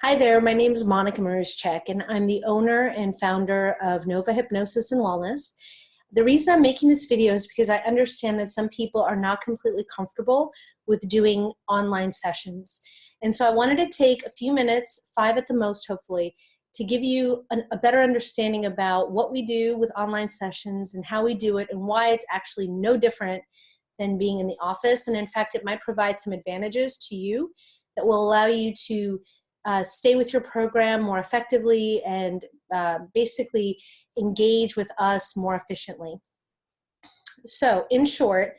Hi there, my name is Monica Marusceac, and I'm the owner and founder of Nova Hypnosis and Wellness. The reason I'm making this video is because I understand that some people are not completely comfortable with doing online sessions. And so I wanted to take a few minutes, 5 at the most hopefully, to give you a better understanding about what we do with online sessions and how we do it and why it's actually no different than being in the office. And in fact, it might provide some advantages to you that will allow you to stay with your program more effectively and basically engage with us more efficiently. So in short,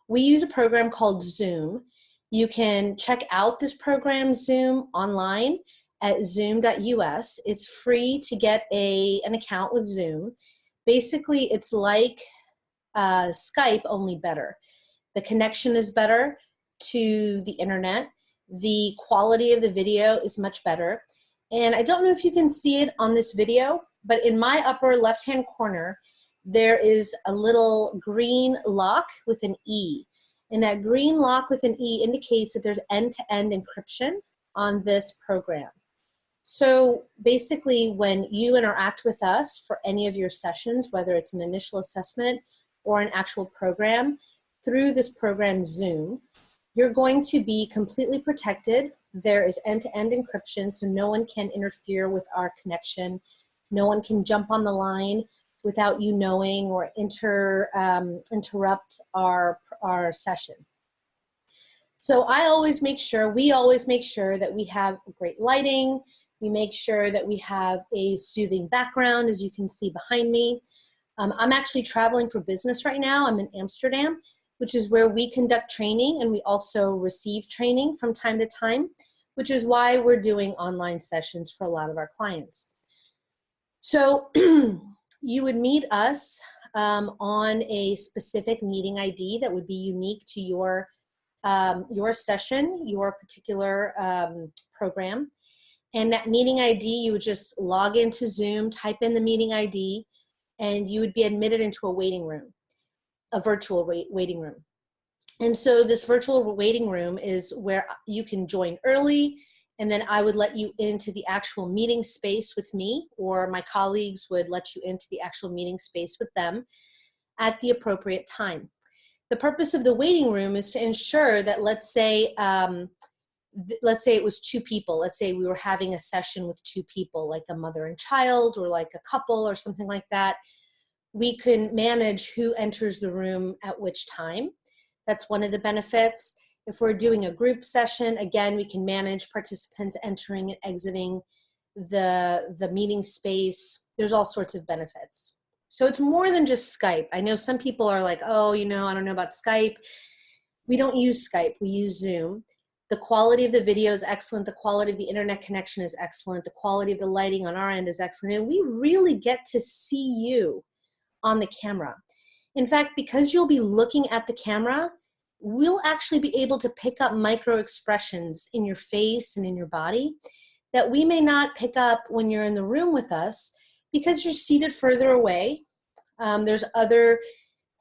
we use a program called Zoom. You can check out this program, Zoom, online at zoom.us. It's free to get an account with Zoom. Basically, it's like Skype, only better. The connection is better to the internet. The quality of the video is much better. And I don't know if you can see it on this video, but in my upper left-hand corner, there is a little green lock with an E. And that green lock with an E indicates that there's end-to-end encryption on this program. So basically, when you interact with us for any of your sessions, whether it's an initial assessment or an actual program, through this program Zoom, you're going to be completely protected. There is end-to-end encryption, so no one can interfere with our connection. No one can jump on the line without you knowing or interrupt our session. So we always make sure that we have great lighting. We make sure that we have a soothing background, as you can see behind me. I'm actually traveling for business right now. I'm in Amsterdam, which is where we conduct training, and we also receive training from time to time, which is why we're doing online sessions for a lot of our clients. So you would meet us on a specific meeting ID that would be unique to your session, your particular program. And that meeting ID, you would just log into Zoom, type in the meeting ID, and you would be admitted into a waiting room, a virtual waiting room. And so this virtual waiting room is where you can join early, and then I would let you into the actual meeting space with me, or my colleagues would let you into the actual meeting space with them at the appropriate time. The purpose of the waiting room is to ensure that, let's say it was 2 people. Let's say we were having a session with 2 people, like a mother and child, or like a couple or something like that. We can manage who enters the room at which time. That's one of the benefits. If we're doing a group session, again, we can manage participants entering and exiting the meeting space. There's all sorts of benefits. So it's more than just Skype. I know some people are like, oh, I don't know about Skype. We don't use Skype, we use Zoom. The quality of the video is excellent. The quality of the internet connection is excellent. The quality of the lighting on our end is excellent. And we really get to see you on the camera. In fact, because you'll be looking at the camera, we'll actually be able to pick up micro expressions in your face and in your body that we may not pick up when you're in the room with us because you're seated further away. There's other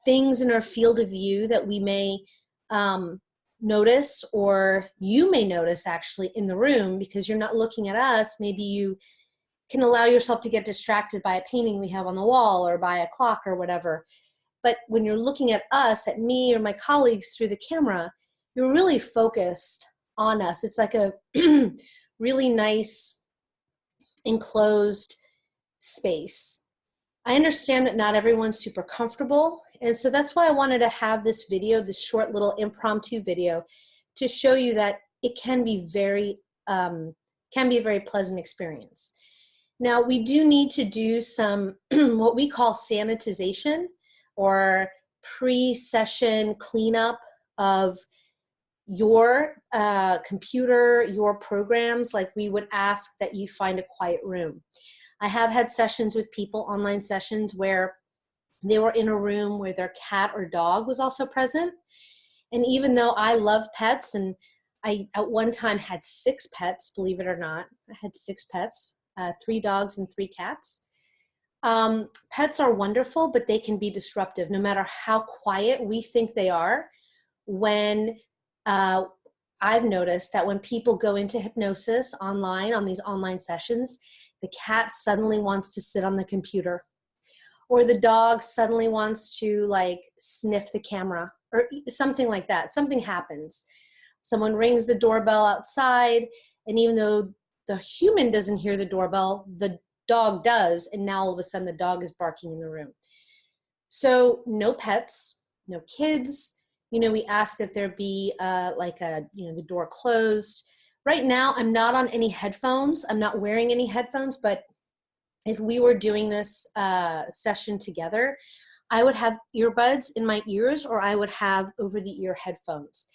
things in our field of view that we may notice, or you may notice actually in the room because you're not looking at us. Maybe you can allow yourself to get distracted by a painting we have on the wall or by a clock or whatever. But when you're looking at us, at me or my colleagues through the camera, you're really focused on us. It's like a really nice enclosed space. I understand that not everyone's super comfortable, and so that's why I wanted to have this video, this short little impromptu video, to show you that it can be a very pleasant experience. Now, we do need to do some what we call sanitization, or pre-session cleanup of your computer, your programs. Like, we would ask that you find a quiet room. I have had sessions with people, online sessions, where they were in a room where their cat or dog was also present. And even though I love pets, and I at one time had 6 pets, believe it or not, I had 6 pets, 3 dogs and 3 cats. Pets are wonderful, but they can be disruptive no matter how quiet we think they are. When I've noticed that when people go into hypnosis online, on these online sessions, the cat suddenly wants to sit on the computer, or the dog suddenly wants to like sniff the camera or something like that. Something happens. Someone rings the doorbell outside, and even though the human doesn't hear the doorbell, the dog does, and now all of a sudden the dog is barking in the room. So no pets, no kids. We ask that there be the door closed. Right now, I'm not on any headphones. I'm not wearing any headphones, but if we were doing this session together, I would have earbuds in my ears, or I would have over-the-ear headphones.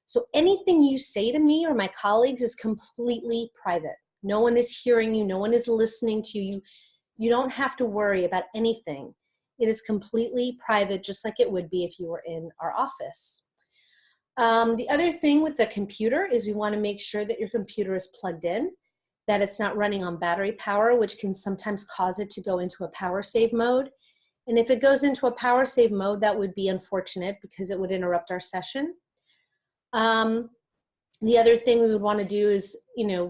So anything you say to me or my colleagues is completely private. No one is hearing you. No one is listening to you. You don't have to worry about anything. It is completely private, just like it would be if you were in our office. The other thing with the computer is we want to make sure that your computer is plugged in, that it's not running on battery power, which can sometimes cause it to go into a power save mode. And if it goes into a power save mode, that would be unfortunate because it would interrupt our session. The other thing we would want to do is,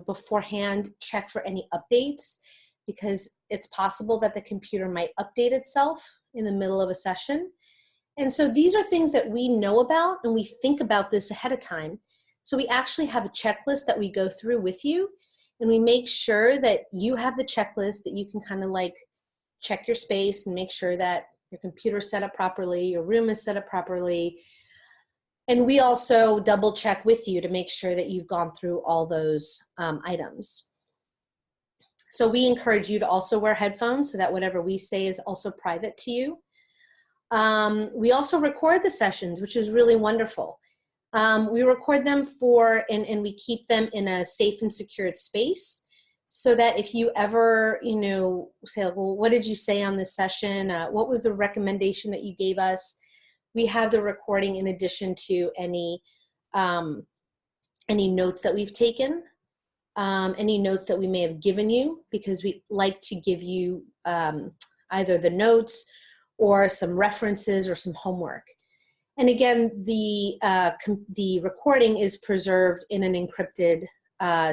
beforehand check for any updates, because it's possible that the computer might update itself in the middle of a session. And so these are things that we know about, and we think about this ahead of time. So we actually have a checklist that we go through with you, and we make sure that you have the checklist, that you can kind of like check your space and make sure that your computer is set up properly, your room is set up properly. And we also double check with you to make sure that you've gone through all those items. So we encourage you to also wear headphones so that whatever we say is also private to you. We also record the sessions, which is really wonderful. We record them and we keep them in a safe and secured space, so that if you ever, say, well, what did you say on this session? What was the recommendation that you gave us? We have the recording in addition to any notes that we've taken, any notes that we may have given you, because we like to give you either the notes or some references or some homework. And again, the recording is preserved in an encrypted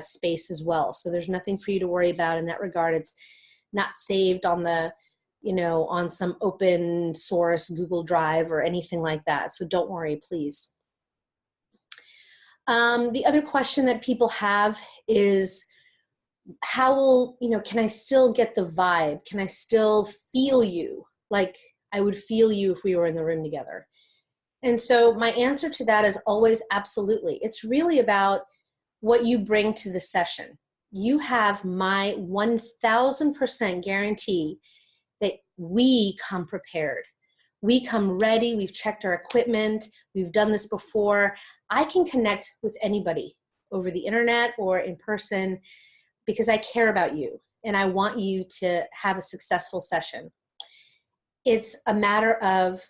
space as well. So there's nothing for you to worry about in that regard. It's not saved on on some open source Google Drive or anything like that. So don't worry, please. The other question that people have is, can I still get the vibe? Can I still feel you like I would feel you if we were in the room together? And so my answer to that is always absolutely. It's really about what you bring to the session. You have my 1000% guarantee that we come prepared. We come ready, we've checked our equipment, we've done this before. I can connect with anybody over the internet or in person because I care about you and I want you to have a successful session. It's a matter of,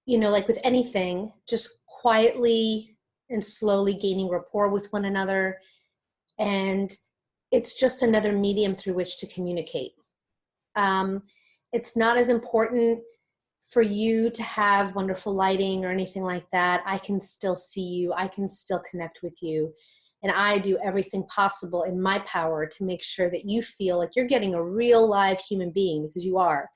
like with anything, just quietly and slowly gaining rapport with one another. And it's just another medium through which to communicate. It's not as important for you to have wonderful lighting or anything like that. I can still see you. I can still connect with you. And I do everything possible in my power to make sure that you feel like you're getting a real live human being, because you are.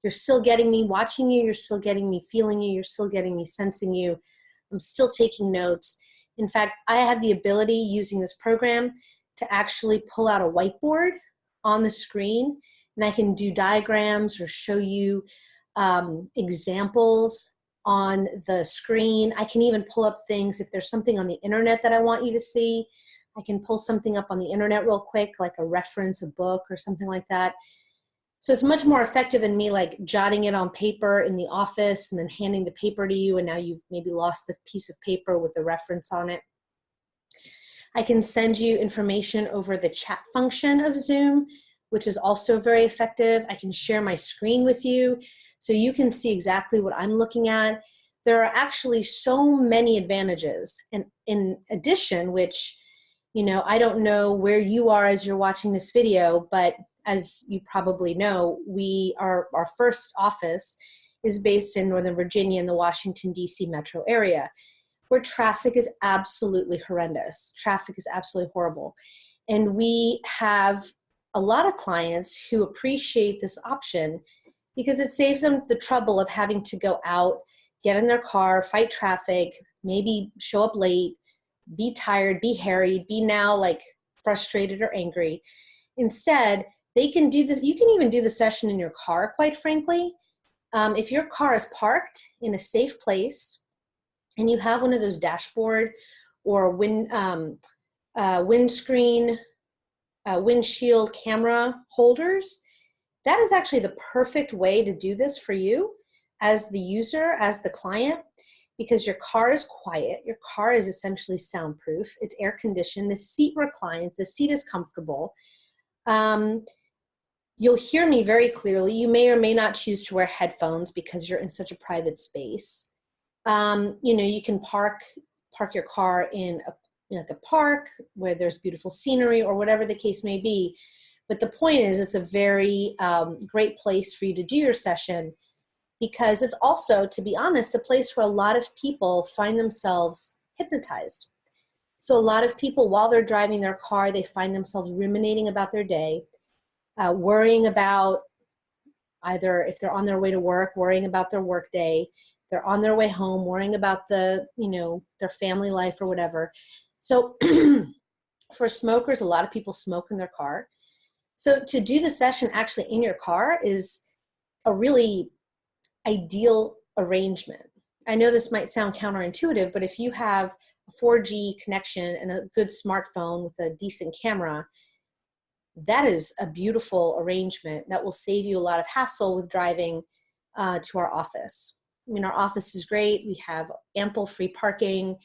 You're still getting me watching you. You're still getting me feeling you. You're still getting me sensing you. I'm still taking notes. In fact, I have the ability using this program to actually pull out a whiteboard on the screen, and I can do diagrams or show you examples on the screen. I can even pull up things if there's something on the internet that I want you to see. I can pull something up on the internet real quick, like a reference, a book or something like that. So it's much more effective than me like jotting it on paper in the office and then handing the paper to you, and now you've maybe lost the piece of paper with the reference on it. I can send you information over the chat function of Zoom, which is also very effective. I can share my screen with you so you can see exactly what I'm looking at. There are actually so many advantages. And in addition, which, I don't know where you are as you're watching this video, but as you probably know, our first office is based in Northern Virginia in the Washington, D.C. metro area. where traffic is absolutely horrendous. Traffic is absolutely horrible. And we have a lot of clients who appreciate this option because it saves them the trouble of having to go out, get in their car, fight traffic, maybe show up late, be tired, be harried, be now like frustrated or angry. Instead, they can do this. You can even do the session in your car, quite frankly. If your car is parked in a safe place and you have one of those dashboard or windshield camera holders, that is actually the perfect way to do this for you as the user, as the client, because your car is quiet. Your car is essentially soundproof. It's air conditioned. The seat reclines. The seat is comfortable. You'll hear me very clearly. You may or may not choose to wear headphones because you're in such a private space. You can park your car in a park where there's beautiful scenery or whatever the case may be. But the point is, it's a very great place for you to do your session, because it's also, to be honest, a place where a lot of people find themselves hypnotized. So a lot of people, while they're driving their car, they find themselves ruminating about their day, worrying about either if they're on their way to work, worrying about their work day, they're on their way home, worrying about their family life or whatever. So for smokers, a lot of people smoke in their car. So to do the session actually in your car is a really ideal arrangement. I know this might sound counterintuitive, but if you have a 4G connection and a good smartphone with a decent camera, that is a beautiful arrangement that will save you a lot of hassle with driving to our office. I mean, our office is great. We have ample free parking.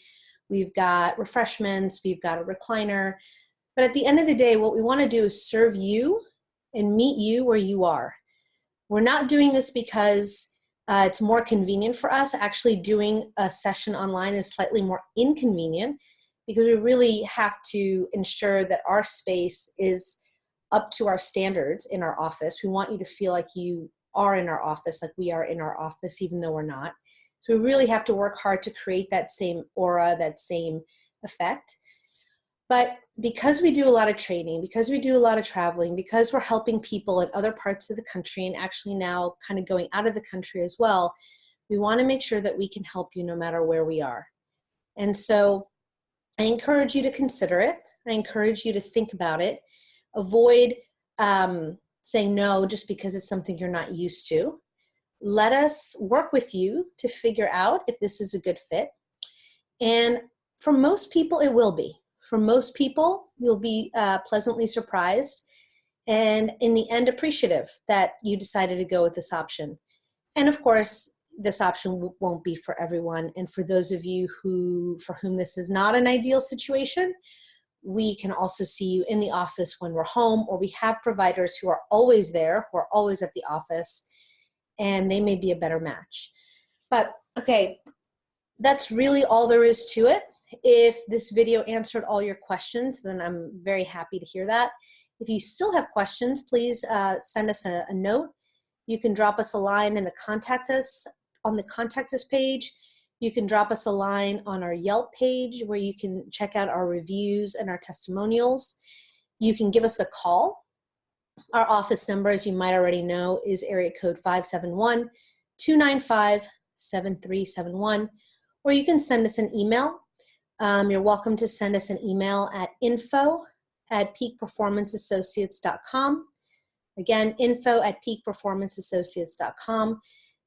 We've got refreshments. We've got a recliner. But at the end of the day, what we want to do is serve you and meet you where you are. We're not doing this because it's more convenient for us. Actually, doing a session online is slightly more inconvenient because we really have to ensure that our space is up to our standards in our office. We want you to feel like you are in our office, like we are in our office, even though we're not. So we really have to work hard to create that same aura, that same effect. But because we do a lot of training, because we do a lot of traveling, because we're helping people in other parts of the country and actually now kind of going out of the country as well, we want to make sure that we can help you no matter where we are. And so I encourage you to consider it. I encourage you to think about it. Avoid saying no just because it's something you're not used to. Let us work with you to figure out if this is a good fit. And for most people, it will be. For most people, you'll be pleasantly surprised and in the end appreciative that you decided to go with this option. And of course, this option won't be for everyone. And for those of you for whom this is not an ideal situation, we can also see you in the office when we're home, or we have providers who are always there, who are always at the office, and they may be a better match. But okay, that's really all there is to it. If this video answered all your questions, then I'm very happy to hear that. If you still have questions, please send us a note. You can drop us a line in the contact us page. You can drop us a line on our Yelp page where you can check out our reviews and our testimonials. You can give us a call. Our office number, as you might already know, is area code 571-295-7371. Or you can send us an email. You're welcome to send us an email at info@peakperformanceassociates.com. Again, info@peakperformanceassociates.com.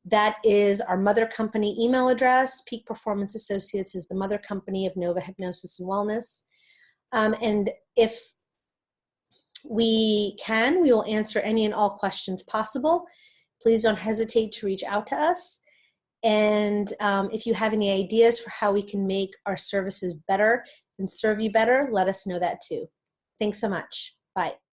That is our mother company email address. Peak Performance Associates is the mother company of Nova Hypnosis and Wellness. And if we can, we will answer any and all questions possible. Please don't hesitate to reach out to us. And if you have any ideas for how we can make our services better and serve you better, let us know that too. Thanks so much. Bye.